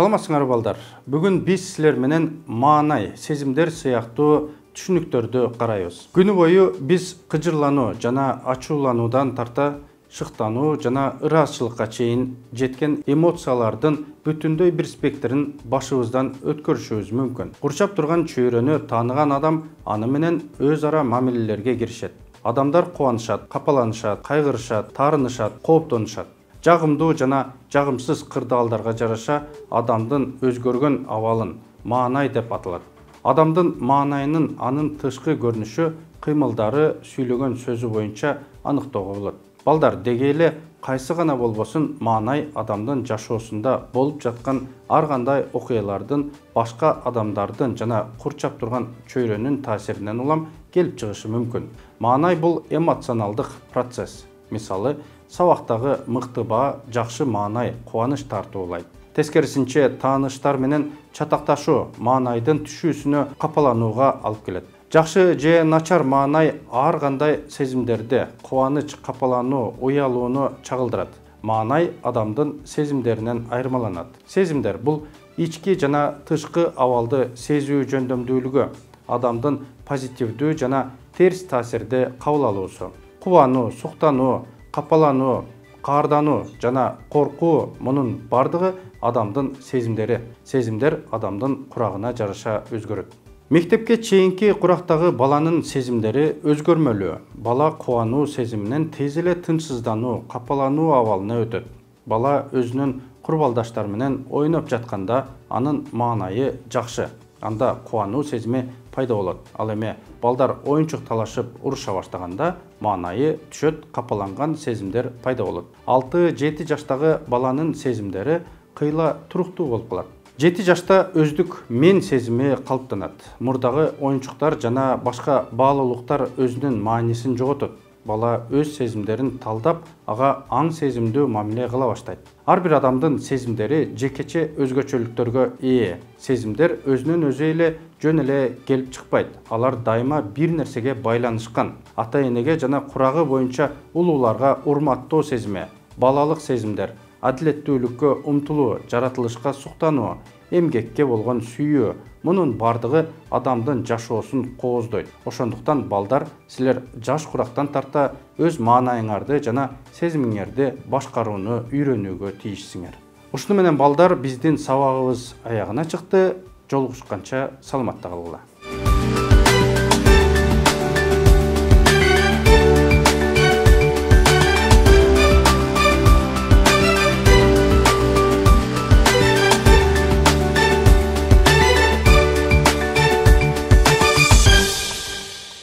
Саламатсыңар балдар. Бүгін біз сілер менен маанай, сезимдер сыяктуу түшүнүктөрдү карайбыз. Күнү бою біз кыжырлануу жана ачуулануудан тарта шыктануу жана ыраазчылыкка чейин жеткен эмоциялардын бүтүндөй бир спектрин башыбыздан өткөрүшүбүз мүмкүн. Курчап турган чөйрөнү тааныган адам аны менен өз ара мамилелерге киришет. Адамдар кубанышат, капаланышат, кайгырышат, таарынышат, кооптонушат. Жагымдуу жана жагымсыз кырдаалдарга жараша адамдын өзгөргөн абалын маанай деп аталат. Адамдын маанайынын анын тышкы көрүнүшү, кыймылдары сүйлөгөн сөзү боюнча аныктоого болот. Балдар, деги эле кайсы гана болбосун маанай адамдын жашоосунда болуп жаткан ар кандай окуялардын, башка адамдардын жана курчап турган чөйрөнүн таасиринен улам келип чыгышы мүмкүн. Маанай бул эмоционалдык процесс. Мисалы, сабактагы мыкты баа жакшы маанай, кубаныч тартуулайт. Тескерисинче, тааныштар менен чатакташуу маанайдын түшүүсүнө капаланууга алып келет. Жакшы же начар маанай ар кандай сезимдерди, кубаныч, капалануу, уялууну чагылдырат. Маанай адамдын сезимдеринен айырмаланат. Сезимдер бул ички жана тышкы абалды сезүү жөндөмдүүлүгү, адамдын позитивдүү жана терс таасирди кабыл алуусу. Кубануу, суктануу, капалануу, каардануу жана коркуу мунун бардыгы адамдын сезимдери. Сезимдер адамдын курагына жараша өзгөрөт. Мектепке чейинки курактагы баланын сезимдери өзгөрмөлүү. Бала кубануу сезиминен тез эле тынчсыздануу, капалануу абалына өтөт. Бала өзүнүн курбалдаштары менен ойноп жатканда анын маанайы жакшы. Анда кубануу сезими пайда болот. Ал эми балдар оюнчук талашып уруша баштаганда маанайы түшөт, капаланган сезимдер пайда болот. 6-7 жаштагы баланын сезимдери кыйла туруктуу болуп калат. 7 жашта өздүк мен сезими калыптанат. Мурдагы оюнчуктар жана башка баалуулуктар өзүнүн маанисин жоготот. Бала өз сезимдерин талдап, ага аң сезимдүү мамиле кыла баштайт. Ар бир адамдын сезимдери жекече өзгөчөлүктөргө ээ. Сезимдер өзүнөн өзү эле жөн эле келип чыкпайт. Алар дайыма бир нерсеге байланышкан. Ата-энеге жана курагы боюнча улууларга урматтоо сезими, балалык сезимдер, адилеттүүлүккө умтулуу, жаратылышка суктануу, эмгекке болгон сүйүү, мунун бардыгы адамдын жашоосун кооздойт. Ошондуктан балдар, силер жаш курактан тарта өз маанайыңарды жана сезимиңерди башкарууну үйрөнүүгө тийишсиңер. Ушуну менен балдар, биздин сабагыбыз аягына чыкты. Жолугушканча саламатта калгыла.